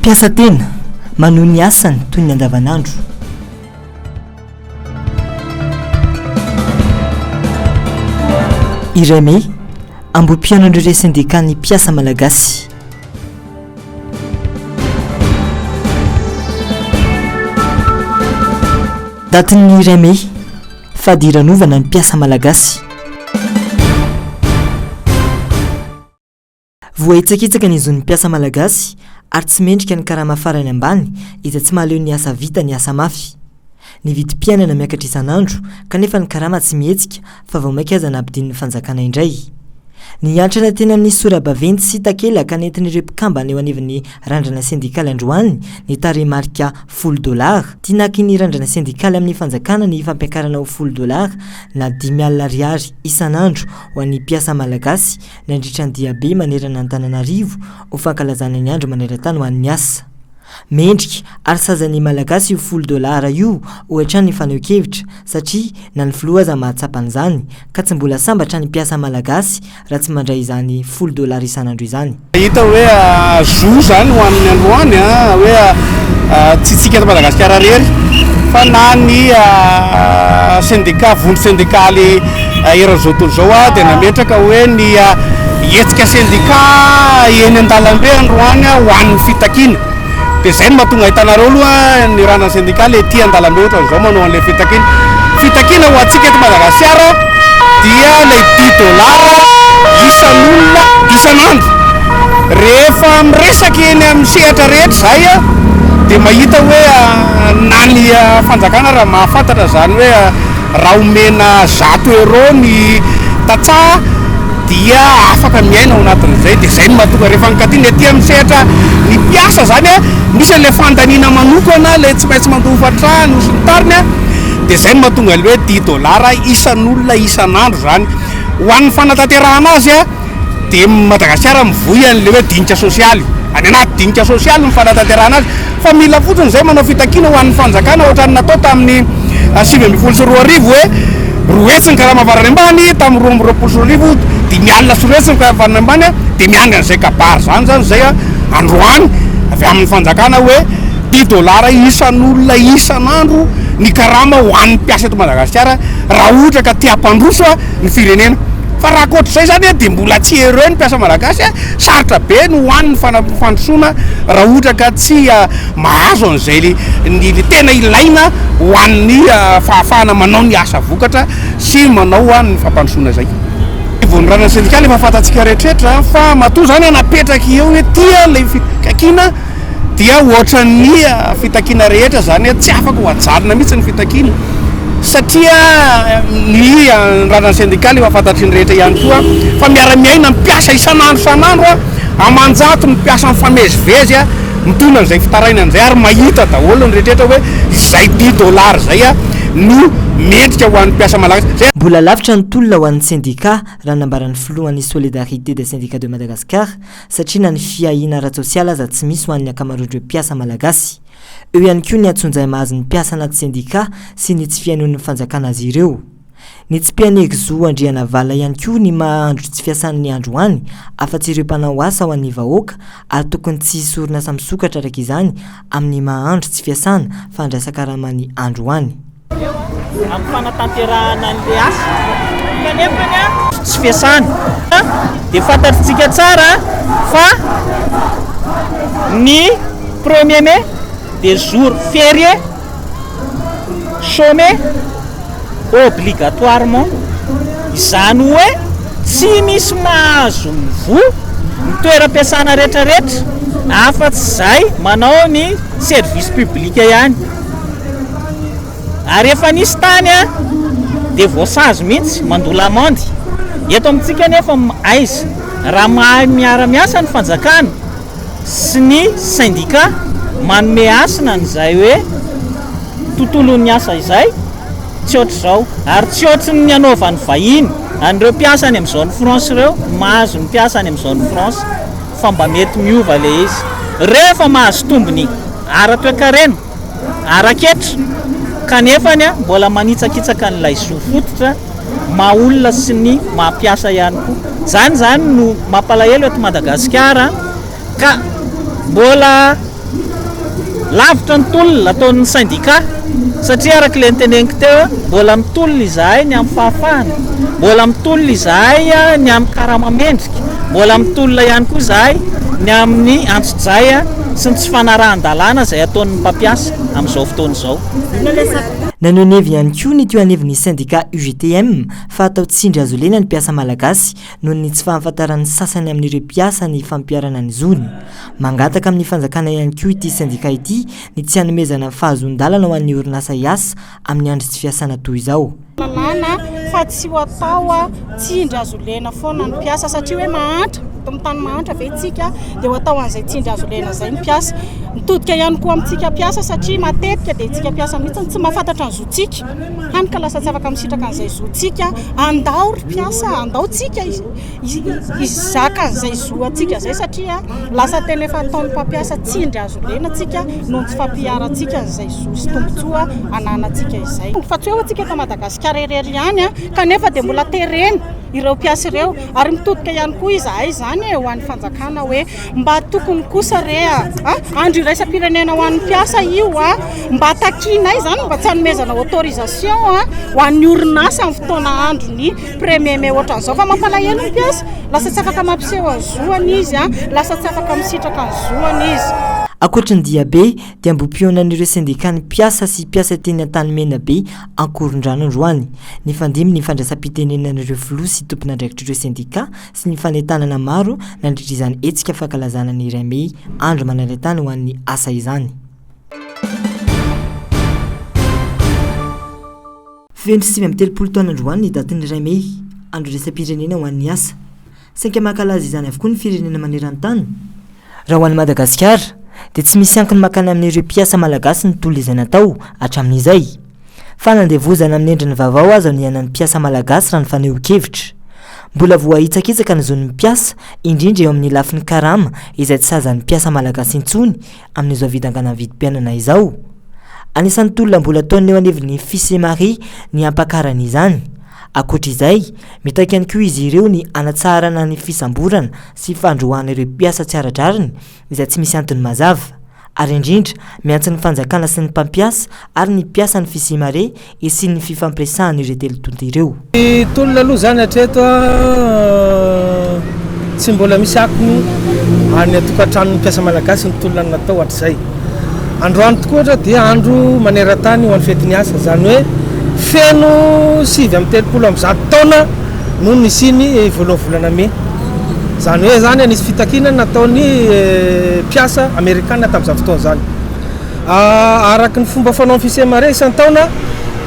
Mpiasa tena manohy ny asany toy ny andavanandro. Ireme ambom-piaonan'ireo syndicat ny mpiasa malagasy. Datin'ny Ireme fadiranovana ny mpiasa malagasy. Voaitsakitsaka ny izony mpiasa malagasy ary tsy mendrika ny karama farany ambany iza tsy mahaleo ny asa vita ny asa mafy. Ny vidim-piainana miakatra isan'andro kanefa ny karama tsy mihetsika fa vao maika aza nampidin'ny fanjakana indray. Ny antrana tena amin'ny sora-baventy sy takelaka nentin'ireo mpikambana eo anivon'ny randrana sindikaly androany ny tarehimarika $10. Tianaky ny randrana sindikaly amin'ny fanjakana ny fampiakarana ho $10 na $5 isan'andro ho an'ny mpiasa malagasy nandritra ny diabe manerana Antananarivo ho fankalazana ny andro maneran-tany ho an'ny asa. Mendrika ary sazan'ny malagasy io $10 io ohatra ny faneho-kevitra satria na ny filoha aza mahatsapa an'izany ka tsy mbola sambatra ny mpiasa malagasy raha tsy mandray izany $10 isan'andro izany. Hita hoe zo zany ho an'ny androany hoe tsy tsika eto Madagasikara rery fa na ny syndicat vondro sindikaly eran'izao tontolo zao dia nametraka hoe ny hetsika syndicat eny an-dalambe androany ho an'ny fitakiana. Dia zay no mahatonga hitanareo aloha ny randrana sindikaly ety an-dalambe ohatra zao manao an'ilay fitakiana. Fitakiana ho antsika eto Madagasikara dia ilay $10 isan'olona isan'andro. Rehefa miresaka eny amin'ny sehatra rehetra zay dia mahita hoe na ny fanjakana raha mahafantatra zany hoe raha omena €100 ny tatsaha dia afaka miaina ao anatin'izay. Dia zay no mahatonga rehefa nikatiny ety amin'ny sehatra ny mpiasa zany misy an'ilay fandaniana manokana ilay tsy maintsy mandofatra ny sy ny tariny dia zay no mahatonga ilay hoe $10 isan'olona isan'andro zany ho an'ny fanatanterahana azy dia Madagasikara mivoy an'ilay hoe dinika sosialy. Any anaty dinika sosialy ny fanatanterahana azy fa mila fotsiny zay manao fitakiana ho an'ny fanjakana ohatra ny natao tamin'ny 2024 hoe roetsy ny karama farany ambany tamin'ny 2024 dia mialina roetsy ny karama farany ambany dia mianga an'izay kabary zany zay androany avy amin'ny fanjakana hoe $10 isan'olona isan'andro ny karama ho an'ny mpiasa eto Madagasikara raha ohatra ka tia-pandroso ny firenena. Fa raha koatr'izay zany dia mbola tsy hereo ny mpiasa malagasy sarotra be ny hoan'ny fandrosoana raha ohatra ka tsy mahazo an'izay ny tena ilaina ho an'ny fahafahana manao ny asa vokatra sy manao ny fampandrosoana zay. Vao ny randrana sindikaly efa fantatsika rehetrarehetra fa matoa zany napetraka eo hoe tia ilay fitakiana dia ohatra ny fitakiana rehetra zany tsy afaka ho ajarina mihitsy ny fitakiana satria ny randrana sindikaly efa fantatry ny rehetra ihany koa fa miara-miaina mpiasa isan'andro amanjato ny mpiasa mifamezivezy mitondra an'izay fitarainan'izay ary mahita daholo ny rehetrarehetra hoe izay $10 zay no mendrika ho an'ny mpiasa malagasy. Mbola lavitra ny tolona ho an'ny syndicat raha nambaran'ny filohan'ny solidarité des syndicats de Madagascar satria na ny fiahiana ara-tsosialy aza tsy misy ho an'ny ankamaroan'ireo mpiasa malagasy. Eo ihany koa ny atsonjay mahazo ny mpiasa anaty syndicat sy ny tsy fihainoan'ny fanjakana azy ireo. Ny tsy mpianeky zo andriana vala ihany koa ny mahandro tsy fiasan'ny androany afa-tsy ireo mpanao asa ho an'ny vahoaka ary tokony tsy hisy orinasa misokatra araka izany amin'ny mahandro tsy fiasana fandraisan-karamany androany. Amin'ny fanatanterahana an'ilay asa kanefany tsy fiasana dia fantatritsika tsara fa ny 1er mai des jours fériés chômés obligatoirement izany hoe tsy misy mahazo mivoa ny toeram-piasana rehetrarehetra afa-tsy zay manao ny service public ihany. Ary efa nisy tany dia voasazo mihitsy mandola amandy. Eto amintsika nefa aiza raha mahay miara-miasa ny fanjakana sy ny syndicat manome asina n'izay hoe tontolon'ny asa izay tsy ohatr'izao ary tsy ohatry ny anaovan'ny vahiny an'ireo mpiasa any amin'izao ny France ireo mahazo ny mpiasa any amin'izao ny France fa mba mety miova ilay izy rehefa mahazo tombony ara-toekarena ara-ketra kanefany mbola manitsakitsaka n'ilay zo fototra maha-olona sy ny mampiasa ihany koa. Zany no mampalahelo eto Madagasikara ka mbola lavitra ny tolona ataon'ny syndicat satria araka ilay nyteneniko teo mbola mitolona izahay ny amin'ny fahafahana, mbola mitolona izahay ny amin'ny karamamendrika, mbola mitolona ihany koa izahay ny amin'ny antso-jay sy ny tsy fanarahan-dalàna izay ataon'ny mpampiasa amin'izao fotoana izao. Nanao nevy ihany koa ny teo aneviny syndicat UGTM fa atao tsindry azo lena ny mpiasa malagasy noho ny tsy fahafantaran'ny sasany amin'ireo mpiasa ny fampiarana ny zony. Mangataka amin'ny fanjakana ihany koa ity syndicat ity ny tsy hanomezana fahazon-dalana ho an'ny orinasa iasa amin'ny andro tsy fiasana toy izao. Lalàna fa tsy ho atao tsindry azo lena foana ny mpiasa satria hoe mahantra tany mahantra ve tsika dia ho atao an'izay tsindry azo lena izay ny mpiasa mitodika ihany koa amintsika mpiasa satria matetika dia tsika mpiasa mihitsy tsy mahafantatra ny zotsika hany ka lasa tsy afaka misitraka an'izay zotsika andao ry mpiasa andao tsika izaka an'izay zoatsika izay satria lasa tena efa ataon'ny mpampiasa tsindry azo lena tsika noho tsy fampiaratsika an'izay zo sy tombotsoa ananatsika izay fa tsy hoe atsika eto Madagasikara irery ihany kanefa dia mbola tereny ireo mpiasa ireo ary mitodika ihany koa izahay izany ho an'ny fanjakana hoe mba tokony kosa rea andro iraisam-pirenena ho an'ny mpiasa io mba takinay izany mba tsy hanomezana autorisation ho an'ny orinasa amin'ny fotoana androny premier mai ohatran'izao fa mampalahelo ny mpiasa lasa tsy afaka mampiseho ny zoany izy lasa tsy afaka misitraka ny zoany izy. Ankoatra ny diabe dia mbom-pionan'ireo syndicat ny mpiasa sy mpiasa teny an-tany mena be ankoron-drano androany. Ny fandimy ny fandraisam-pitenenan'ireo filoha sy tompon'andraikitr'ireo syndicat sy ny fanentanana maro nandritra izany hetsika fankalazana ny iray Mey andro manarantany ho an'ny asa izany. Feno 7 taona androany ny datin'ny iray Mey andro raisam-pirenena ho an'ny asa. Sainka mankalaza izany avokoa ny firenena maneran-tany. Raha ho an'ny Madagasikara dia tsy misy ankiny makany amin'ireo mpiasa malagasy ny tolo izay natao hatramin'izay. Fa nandevozana amin'ny endriny vaovao aza ny anan'ny mpiasa malagasy raha ny faneho-kevitra. Mbola voahitsakitsaka ny zon'ny mpiasa indrindra eo amin'ny lafin'ny karama izay tsy sazan'ny mpiasa malagasy intsony amin'izao vidangana vidim-piainana izao. Anisan'ny tolona mbola ataony eo aneviny Fils et Marie ny ampakarana izany. Ankoatra izay, mitaiky ihany koa izy ireo ny anatsarana ny fisamborana sy fandroana ireo mpiasa tsy ara-drariny izay tsy misy antony mazava. Ary indrindra miantso ny fanjakana sy ny mpampiasa ary ny mpiasa ny Fils et Marie sy ny fifampiresahana ireo telotonto ireo. Ny tolona aloha zany hatreto tsy mbola misy akony any atokantrano ny mpiasa malagasy ny tolona natao hatr'izay. Androany tokoa ohatra dia andro maneran-tany ho an'ny fetiny asa zany hoe feno 7 taona noho nisiny voalohany volana Mey. Zany hoe zany anisy fitakinana nataon'ny mpiasa amerikana tamin'izany fotoana zany. Araky ny fomba fanao Fils et Marie isan-taona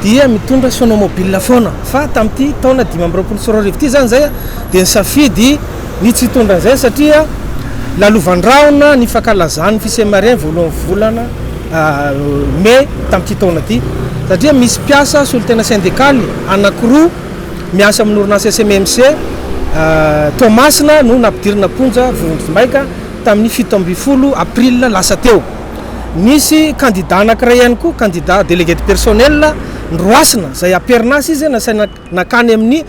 dia mitondra sonomobile foana fa tamin'ity taona 2024 ity zany zay dia nisafidy ny tsy hitondra an'izay satria lalovandraona ny fankalazany Fils et Marie voalohany volana Mey tamin'ity taona ity satria misy mpiasa solitena syndikaly anankiroa miasa amin'ny orinasa SMMC Tomasina no nampidirina ponja Vondrombaika tamin'ny 17 April lasa teo. Misy candidat anankiray ihany koa candidat délégué de personnel Ndroasina zay aperinasa izy nasaina nakany amin'ny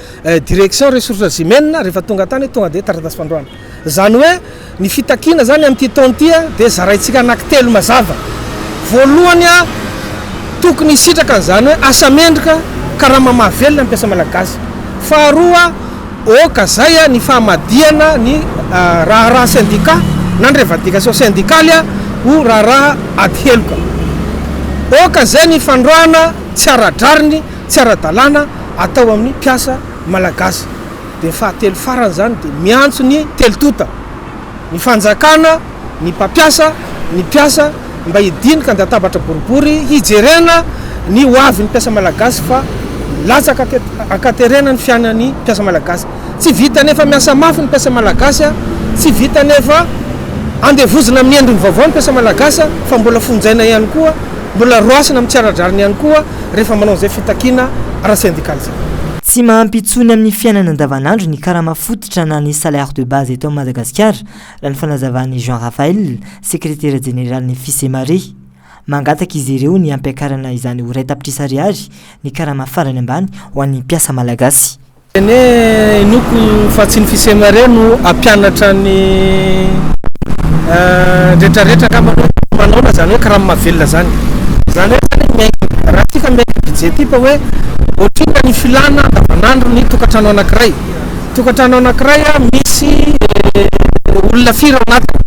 direction ressources humaines rehefa tonga tany tonga dia taratasy fandroana. Zany hoe ny fitakina zany amin'ity taona ity dia zaraintsika anankitelo mazava. Voalohany tokony hisitraka an'izany hoe asa mendrika karama mahavelona ny mpiasa malagasy. Faharoa oka zay ny fahamadiana ny raha syndicat na ny revendication syndicale ho raha ady heloka. Oka zay ny fandroana tsy ara-drariny tsy ara-dalàna atao amin'ny mpiasa malagasy. Dia fahatelo farany zany dia miantso ny telotota ny fanjakana ny mpampiasa ny mpiasa mba hidinika ny databatra boribory hijerena ny hoavy ny mpiasa malagasy fa latsaka akaterena ny fiainan'ny mpiasa malagasy. Tsy vita nefa miasa mafy ny mpiasa malagasy tsy vita nefa andevozina amin'ny endriny vaovao ny mpiasa malagasy fa mbola fonjaina ihany koa mbola roasina amin'ny tsy ara-drariny ihany koa rehefa manao izay fitakina ara-syndikaly zay. Tsy mahampitsony amin'ny fiainana andavanandro ny karama fototra na ny salaire de base eto Madagasikara raha ny fanazavan'ny Jean Raphaël, secrétaire général ny Fils et Marie. Mangataka izy ireo ny ampiakarana izany ho ray tapitrisa ariary ny karama farany ambany ho an'ny mpiasa malagasy. Ne noko fa tsy ny Fils et Marie no ampianatra ny rehetrarehetra ka manao manaona zany hoe karaha mavelona zany hoe raha tika miainga budget ty fa hoe ohatringa ny filana andavanandro ny tokantrano anankiray misy olona firy anatiny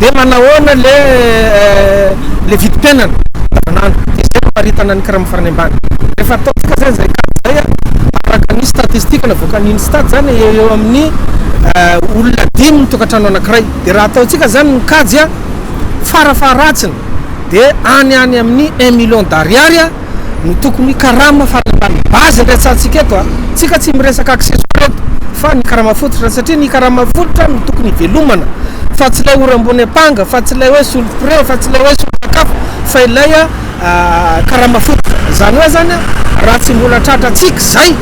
de manahoana le vidim-piainana andavanandro de zay maritana ny karaha mifarany ambany rehefa ataotsika zay zay araka ny statistique navoaka ny Instat zany eo amin'ny olona 5 ny tokantrano anankiray de raha ataotsika zany nikajy a farafaratsiny de any amin'ny 1 million d'ariary no tokony karama farany base ndray tsatsika eto tsika tsy miresaka accessoire fa ny karama fototra satria ny karama fototra no tokony velomana fa tsy lay orambony apanga fa tsy lay hoe solpré fa tsy lay hoe solsakafo fa ilay karama fototra zany hoe zany raha tsy mbola tratratsika zay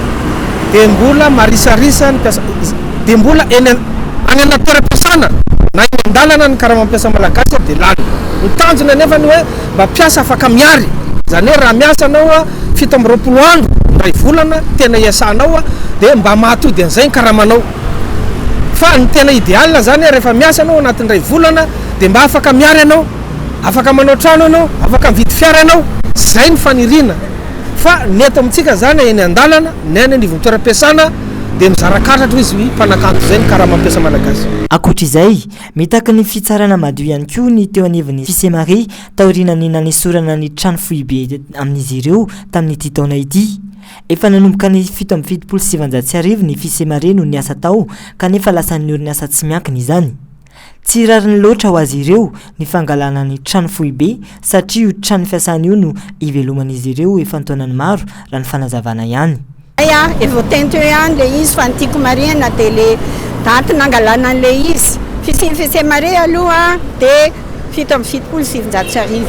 de mbola marisarisa ny piasa de mbola any anatora-piasana na eny andalana ny karama mampiasa malagasy de lany ny tanjona nefa ny hoe mba piasa afaka miary zany hoe raha miasa anao 7 andro ray volana tena iasanao de mba mahatody an'izay ny karamanao fa ny tena idéal zany rehefa miasa anao anatin'ny ray volana de mba afaka miary anao afaka manao trano anao afaka mividy fiara anao zay ny fanirina fa ny eto amintsika zany eny andalana neny anivon'ny toeram-piasana de mizarakatatra izy mpanakanto zay ny karaha mampiasa malagasy akoatra izay mitaka ny fitsarana madio ihany koa ny teo anivon'ny Fisemary taorina ny nanesorana ny trano foibe amin'izy ireo tamin'ity taona ity efa nanomboka ny 770 ny Fisemary no niasa tao kanefa lasa ny orinasa tsy miankina izany tsy rariny loatra ho azy ireo ny fangalana ny trano foibe satria io trano fiasana io no iveloman'izy ireo efa ntaonany maro raha ny fanazavana ihany evo tento ihany le izy fa ny tiako marina de le daty nangalana an'le izy Fisemary aloha de 770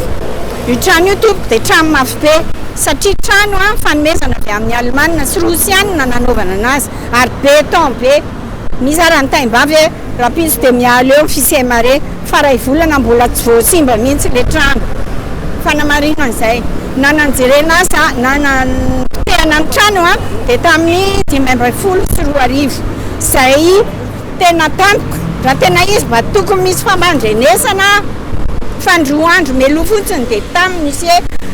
io trano io tompoko de trano mafy be satria trano fanomezana avy amin'ny Alemana sy Rosiana nanaovana anazy ary beton be mizarany taimbavy raha piso de mialo eo Fisemary fa ray volana mbola tsy voasimba mihitsy le trano fanamarina an'izay nananjerena asa nananteana ny trano de tamin'ny 5 zay tena tampoko raha tena izy mba tokony misy fambandrenesana fandroa andro melo fotsiny de tamin'isy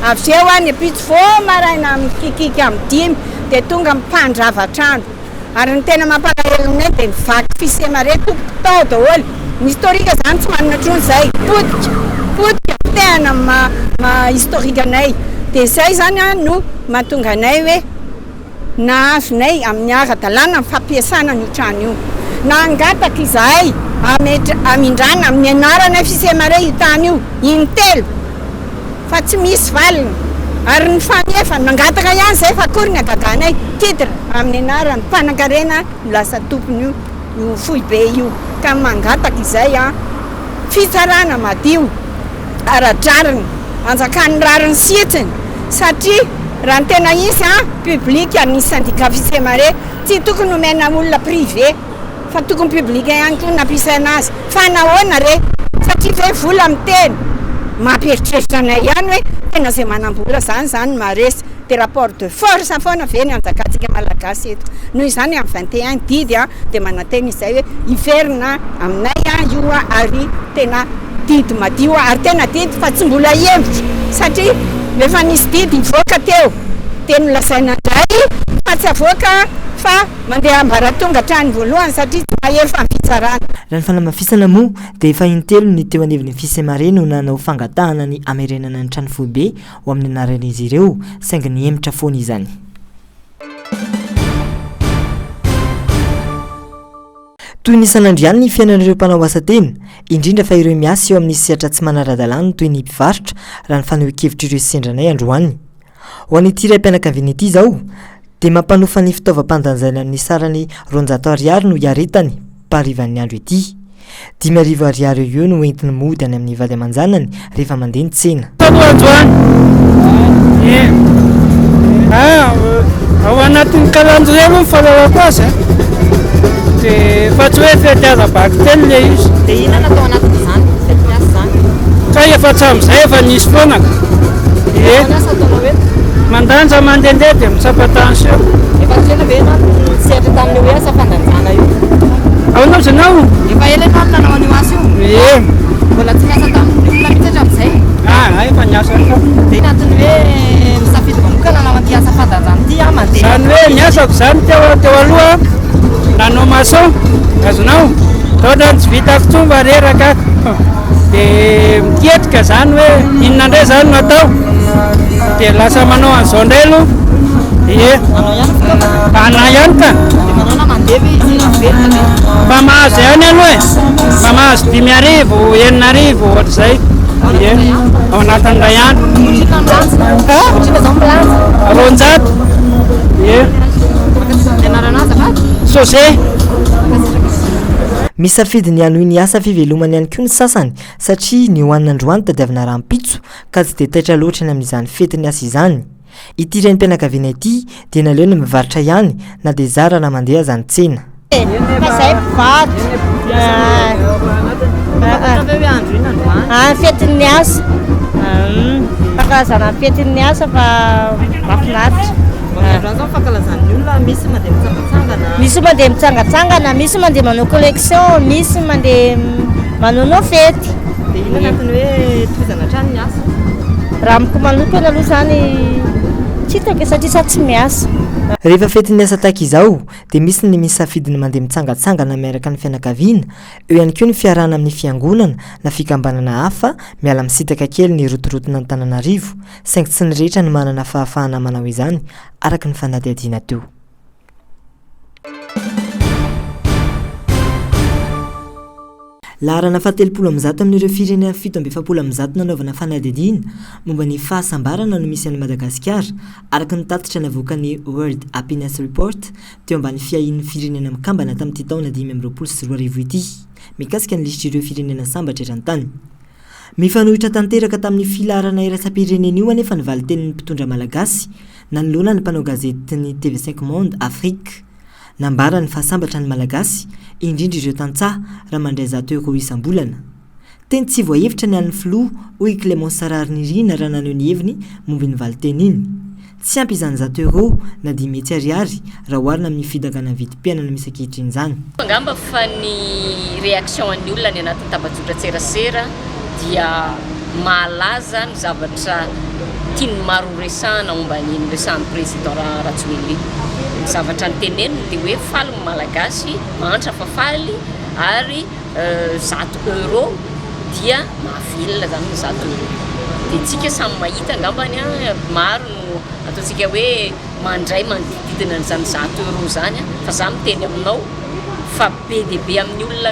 avy eo any apitsy vo maraina mikikika amin'ny 5 de tonga mimpandrava trano ary ny tena mampalahelo de mivaky Fisemary tompoko tao daholo ny historique zany tsy manana trony zay potika tena ma historique anay de zay zany no mahatonga anay hoe nahazonay amin'ny ara-dalàna ny fampiasana ny trano io na angataka izahay amindrana amin'ny anarana Fisemary io tany io intelo fa tsy misy valiny ary ny fanefa nangataka ihany zay fa kory ny agaganay titre amin'ny anarany mpanankarena lasa tompony io foibe io ka mangataka izay fitsarana madio aradrariny anjakany rariny sietsiny satria raha ny tena izy public amin'ny syndicat Fisemary tsy tokony omena olona privé fa tokony public ihany koa nampiasaina azy fa nahoana re satria ve vola miteny mampieritreritra anay ihany hoe tena zay manam-bola zany maresy de rapport de force foana ve ny anjakatsika malagasy eto noho izany amin'ny 21 didy de manantena izay hoe iverina aminay io ary tena didy madio ary tena didy fa tsy mbola hevitra satria rehefa nisy didy mivoaka teo de nolazaina indray fa tsy avoaka fa mandeha ambaratonga trany voalohany satria tsy mahefa ny fitsarana raha ny fanamafisana moa dia efa intelo ny teo anivon'ny Fisemary no nanao fangatahana ny amerenana ny trano foibe ho amin'ny anaran'izy ireo saingy ny emitra foana izany toy ny sanandriany ny fiainan'ireo mpanao asa tena indrindra fa ireo miasa eo amin'ny sehatra tsy manara-dalàna toy ny mpivarotra raha ny faneho-kevitra ireo sendranay androany ho an'ity raim-pianakaviana ity zao dia mampanofa ny fitaovam-pandanjana amin'ny sarany 200 ariary no iaretany parivan'ny andro ity 5,000 ariary eo no entiny mody any amin'ny vady aman-janany rehefa mandeha ny tsena ao anatin'ny kalanjo elo ny fahalalako azy dia fa tsy hoe fetiaza-baky telo le izy dia ina natao anatin'izany fetiasa zany ka efa tsy amin'izay efa nisy foanaka mandanja mandehandeha dia mitsapatanso eo efa tsena ve na sehatra tamin'ny hoe asa fandanjana io aonao zanao efa ela efa nanao an'io asa io mbola tsy miasa tamin'ny olona mihitsy hatramin'izay efa niasa dia natony hoe misafidy manokana nanao an'ity asa fadajany ity a mandeha zany hoe niasako zany teo aloha nanao maçon azonao taotra ny tsy vitako tsomba reraka dia miketrika zany hoe inona indray zany no atao dia lasa manao an'izao indray aloha ana ihany ka manana mandevy izy velona mba mahazo ihany aloha mba mahazo 5,000 9,000 ohatr'izay ao anatin'ray andro ronjato sose misafidy ny ano ny asa fivelomany ihany koa ny sasany satria ny hoanina androany tadiavina rahampitso ka tsy dia taitra loatra ny amin'izany fety ny asa izany ity renim-pianakaviana ity dia naleo ny mivarotra ihany na dia zara na mandeha zany tsena fetin'ny asa fankalazana fetin'ny asa fa mahafinaritra zao fankalazan'ny olona misy mandeha mitsangatsangana misy mandeha mitsangatsangana misy mandeha manao collection misy mandeha manonao fety dia ino anatiny hoe toizana hatrany ny asa raha amiko manokana aloha zany tsy hitako satria sa tsy miasa rehefa fetin'ny asa tahaka izao dia misy ny misafidiny mandeha mitsangatsangana miaraka ny fianakaviana eo ihany koa ny fiarahana amin'ny fiangonana na fikambanana hafa miala misitaka kely ny rotorotina ny Tananarivo saingy tsy ny rehetra ny manana fahafahana manao izany araka ny fanadihadiana teo laharana fahatelopolo am'zato amin'ireo firenena 7 am'zato nanaovana fanadihadiana momba ny fahasambarana no misy any Madagasikara araka ny tatitra navoaka ny World Happiness Report teo ambany fiahin'ny firenena mikambana tamin'ity taona 2024 ity mikasika ny lisitr' ireo firenena sambatra eran-tany mifanohitra tanteraka tamin'ny filaharana iraisam-pirenena io anefa ny valitenin'ny mpitondra malagasy nanoloana ny mpanao gazety ny TV5 Monde Afrique nambara ny fahasambatra ny malagasy indrindra ireo tantsaha raha mandray €100 isam-bolana teny tsy voahevitra ny an'ny filoha hoy Clémence Sararnirina raha naneho ny heviny momba ny valiteny iny tsy ampy izany €100 na 10 ariary raha oharina amin'ny fidagana ny vidim-piainana misy ankehitriny izany angamba fa ny réaction an'ny olona ny anatin'ny tambazotra tserasera dia malaza ny zavatra tiany maro resahana momba ny resahan'ny président Rajoelina ny zavatra ny teneniny dia hoe faly ny malagasy mahantra fa faly ary €100 dia mahavelona zany ny €100 dia tsika samy mahita angambany maro no ataontsika hoe mandray manodididina n'izany €100 zany fa za miteny aminao fa be dia be amin'ny olona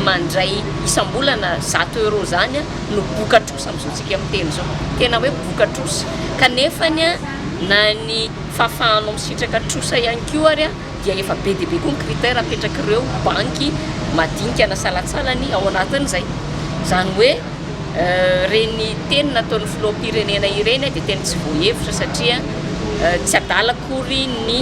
mandray isam-bolana €100 zany no bokatrosa amin'izao tsika miteny zao tena hoe bokatrosa kanefany na ny fahafahanao misitraka trosa ihany koa ary dia efa be dia be koa ny critère apetraka ireo banky madinika na salatsalany ao anatin'izay zany hoe reny teny nataon'ny filoham-pirenena ireny dia teny tsy voahevitra satria tsy adalakory ny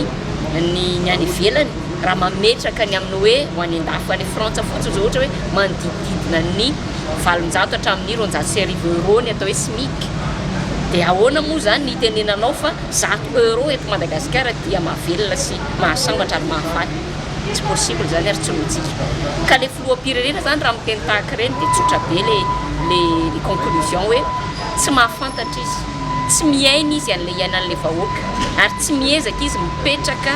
any ivelany raha mametraka ny amin'ny hoe ho any andafo any Frantsa fotsiny zao ohatra hoe manodididina ny 700 hatramin'ny €150 ny atao hoe SMIC dia ahoana moa zany ny tenenanao fa €100 eto Madagasikara dia mahavelona sy mahasambatra ary mahafaly tsy possible zany ary tsy lotsika ka le filoham-pirenena zany raha miteny tahaka ireny dia tsotra be le conclusion hoe tsy mahafantatra izy tsy miaina izy an'le iainan'le vahoaka ary tsy miezaka izy mipetraka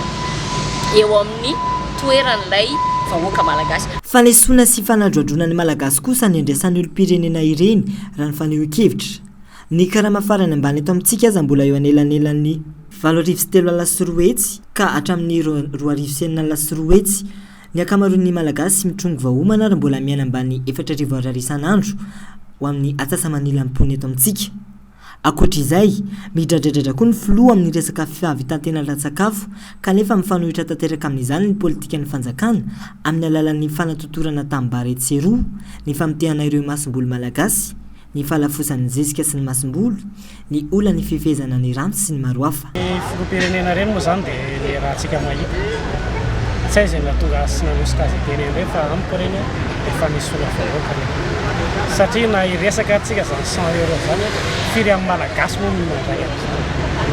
eo amin'ny toeran'ilay vahoaka malagasy fanesoana sy fanadroadrona ny malagasy kosa ny andraisan'ny olom-pirenena ireny raha ny fanehoan-kevitra ny karama farany ambany eto amintsika aza mbola eo anelanelan'ny 7,3 alina sy roetsy ka hatramin'ny 2,9 alina sy roetsy ny akamaroan'ny malagasy mitrongo vahoamana ary mbola miaina ambany 4,000 ariary isan'andro ho amin'ny atsasa-manila am-pony eto amintsika ankoatr'izay midradradratra koa ny filoha amin'ny resaka fahavitantena ran-tsakafo kanefa mifanohitra tanteraka amin'izany ny politika ny fanjakana amin'ny alalan'ny fanatotorana tambara etseroa ny famitehana ireo masom-bolo malagasy ny falafosan'ny zezika sy ny masom-bolo ny olany fifehezana ny ranto sy ny maro hafa filoham-pirenena reny moa zany dia le raha antsika mahita tsy hay zay natonga sy nanosika azy teny hoe fa amiko reny efa misolo vahoaka satria na iresaka antsika zany €100 zany firy amin'ny malagasy moa minandray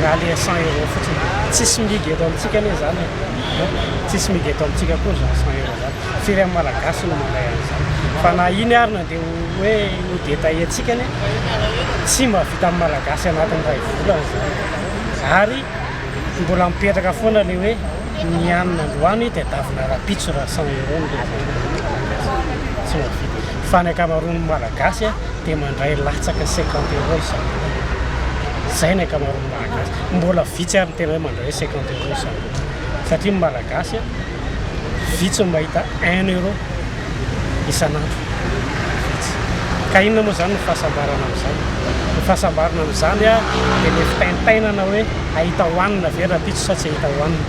raha le €100 fotsiny tsisy migy eto amintsika anie zany tsisy migy eto amintsika koa zany €100 zany firy amin'ny malagasy no mandray an'izany fa na iny ary na dia hoe no détaillé atsikany tsy mahavita amin'ny malagasy anatin'ny ray volana zany ary mbola mipetraka foana le hoe ny anina androany dia davina rapitso raha 100 euro no tsy mahavita fa ny ankamaroany malagasy dia mandray latsaka 50 euro izany zay ny ankamaroany malagasy mbola vitsy ary tena hoe mandray 50 euro izany satria malagasy vitsy mahita 1 euro isanandro vitsy ka inona moa zany ny fahasambarana amin'izany ny fahasambarana amin'izany dia le fitaintainana hoe ahita hohanina ve rapitso sa tsy ahita hohanina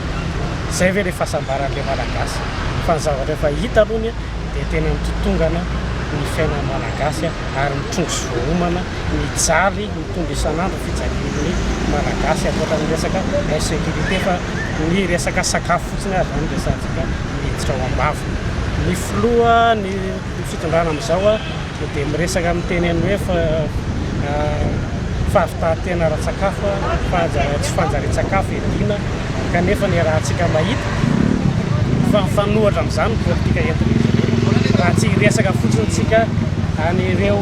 zay ve le fahasambaran'le malagasy fa ny zavatra efa hita alohany dia tena mitotongana ny fiaina malagasy ary mitrongo zoomana mijaly mitondra isanandro fijalian'ny malagasy akoatra ny resaka insécurité fa ny resaka sakafo fotsiny ary zany resantsika miditra ao ambavo ny filoha ny fitondrana amin'izao dia miresaka amin'ny teneny hoe fahafitahatena ara-tsakafo tsy fanjaren-tsakafo edina kanefa ny rahantsika mahita fanohatra amin'izany politika entina raha tsy resaka fotsiny tsika anyreo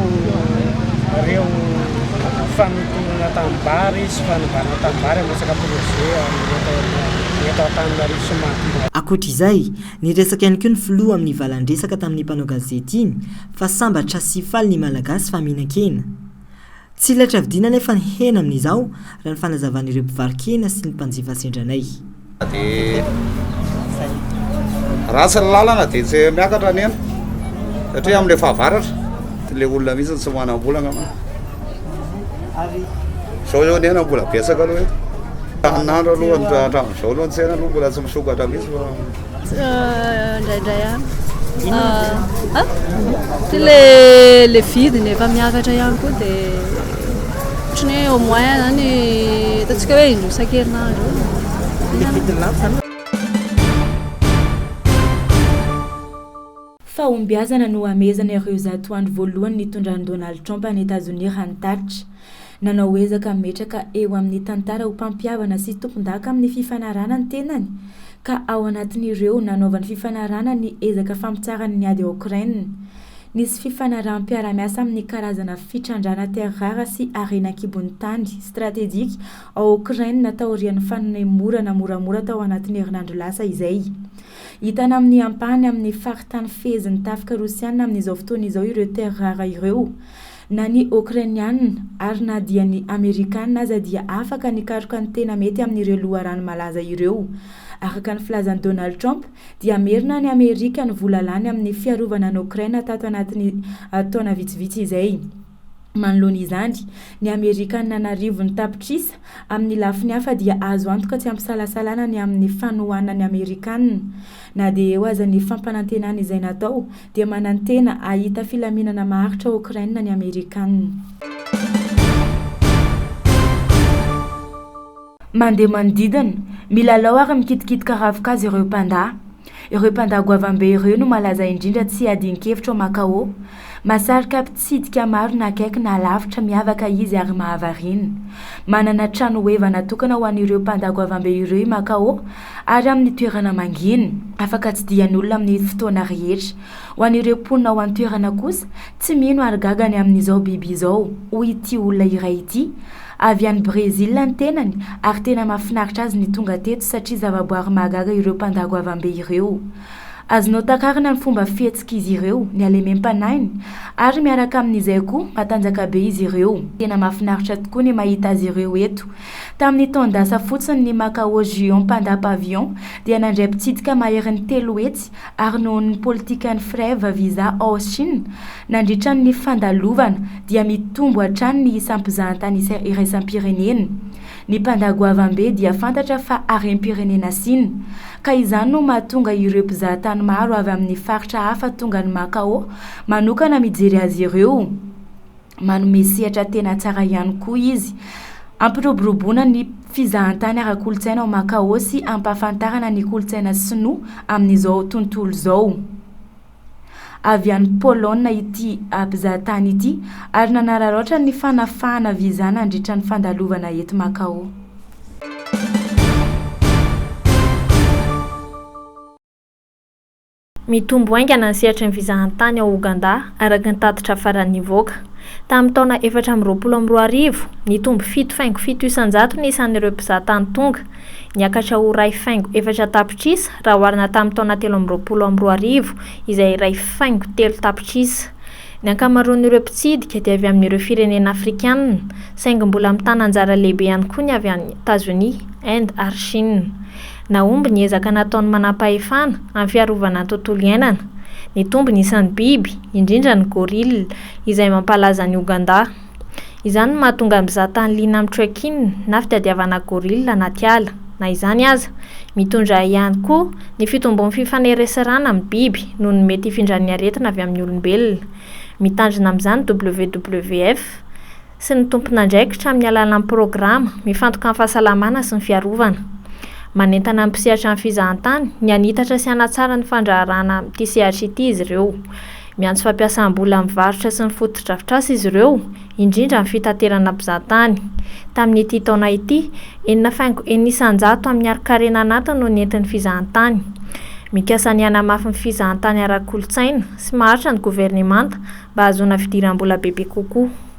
fanotorana tambary sy fanovana tambary amresaka projet eto Antananarivo sy Mahamasina. Akoatra izay ny resaka ihany koa ny filoha amin'ny valan-dresaka tamin'ny mpanao gazety iny fa sambatra sy faly ny malagasy fa mihinan-kena tsy latra vidiana nefa ny hena amin'izao raha ny fanazavan'ireo mpivarikena sy ny mpanjifa sendranay dia ratsy ny lalana dia tsy miakatra ny ena satria amin'ilay fahavaratra le olona mihitsy tsy manam-bolana zao ny ena mbola betsaka aloha eto anandro aloha hatramin'izao aloha ny tsena aloha mbola tsy misokatra mihitsy indraindray ty le vidiny efa miakatra ihany koa dia ohatrany hoe au moins zany ataontsika hoe indroa isan-kerinandro fahombiazana no amezana ireo zatoandro voalohany nitondran'i Donald Trump any États-Unis raha nitaritra nanao ezaka metraka eo amin'ny tantara ho mpampiavana sy tompon-daka amin'ny fifanarana ny tenany ka ao anatin'ireo nanaovany fifanarana ny ezaka fampitsarany ny ady Ukraine nisy fifanarahanm-piara-miasa amin'ny karazana fitrandrana terrara sy arena kibony tany stratégique ao Ukraine natao rian'ny fanemorana moramora tao anatin'ny herinandro lasa izay hitana amin'ny ampahany amin'ny faritany fezin'ny tafika rosiana amin'izao fotoana izao ireo terrara ireo na ny Ukrainiana ary na dia ny Amerikana aza dia afaka nikaroka ny tena mety amin'ireo loharano malaza ireo araka ny filazan'i Donald Trump dia merina ny Amerika ny volalany amin'ny fiarovana ny Ukraine tato anatin'ny taona vitsivitsy izay manoloana izany ny Amerikana nanarivo ny tapitrisa amin'ny lafiny hafa dia azo antoka tsy ampysalasalana ny amin'ny fanohanana ny Amerikana na dia eo aza ny fampanantenana izay natao dia manantena ahita filaminana maharitra Ukraine ny Amerikana. Mandeha manodidina milalao ary mikitikitika ravikazy ireo mpanda goavambe ireo no malaza indrindra tsy adinkevitra ao Makao masarika mpitsidika maro na akaiky na lavitra miavaka izy ary mahavarina manana trano eva natokana ho an'ireo mpanda goavambe ireo i Makao ary amin'ny toerana manginy afaka tsy dian'olona amin'ny fotoana rehetra ho an'ireo mponina ao amin'ny toerana kosa tsy mino ary gagany amin'izao biby izao hoy ity olona iray ity avy any Brésil ny tenany ary tena mahafinaritra azy ny tonga teto satria zavaboary mahagaga ireo mpanda goavambe ireo azonao takarina ny fomba fihetsika izy ireo ny alemem-panainy ary miaraka amin'izay koa matanjaka be izy ireo tena mahafinaritra tokoa ny mahita azy ireo eto tamin'ny taondasa fotsiny ny Makao Juon mpanda pavion dia nandray mpitsidika maherin'ny 3 hetsy ary noho ny politika ny frève visa ao Chine nandritra ny fandalovana dia mitombo hatrany ny isampizahan-tany iraisam-pirenena ny mpanda goavambe dia fantatra fa harem-pirenena Sina ka izany no mahatonga ireo mpizahatany maro avy amin'ny faritra hafa tonga ny Makao manokana mijery azy ireo manome sehatra tena tsara ihany koa izy ampiroboroboana ny fizahan-tany ara-kolotsaina ao Makao sy ampahafantarana ny kolotsaina sinoa amin'izao tontolo izao avy any Polona ity mpizahatany ity ary nanararaotra ny fanafahana viza nandritra ny fandalovana eto Makao. mitombo aingana ny sehatra ny vizahantany ao Uganda araky ny tatitra faran'ny nivoaka. Tamin'ny taona 2024 nitombo 7,7% ny isan'ireo mpizahatany tonga, niakatra ho 2,4 tapitrisa raha oharina tamin'ny taona 2024 izay 2,3 tapitrisa. Ny ankamaroan'ireo mpitsidika dia avy amin'ireo firenena afrikanina, saingy mbola mitana anjara lehibe ihany koa ny avy any États-Unis, Inde ary Chine. Naomby ny ezaka nataony manam-pahefana amin'ny fiarovana ny tontolo iainana. Nitombo ny isan'ny biby, indrindra ny gorille, izay mampalaza ny Uganda. Izany no mahatonga ny mpizahatany liana amin'ny trekking na fitadiavana gorille anaty ala. Na izany aza, mitondra ihany koa ny fitombon'ny fifanereserana amin'ny biby noho ny mety hifindran'ny aretina avy amin'ny olombelona. Mitandrina amin'izany WWF sy ny tompon'andraikitra amin'ny alalan'ny programa mifantoka amin'ny fahasalamana sy ny fiarovana. Manentana ny mpisehatra amin'ny fizahantany ny anitatra sy hanatsara ny fandraharana amin'ity sehatra ity izy ireo. Miantso fampiasam-bola amin'ny varotra sy ny fotodrafitrasa izy ireo, indrindra amin'ny fitaterana mpizahatany. Tamin'ity taona ity, 4,900 amin'ny ari-karena anatiny no nentin'ny fizahantany. Mikasa ny hanamafy ny fizahantany ara-kolontsaina sy maharitra ny governemanta mba hahazoana fidiram-bola bebe kokoa.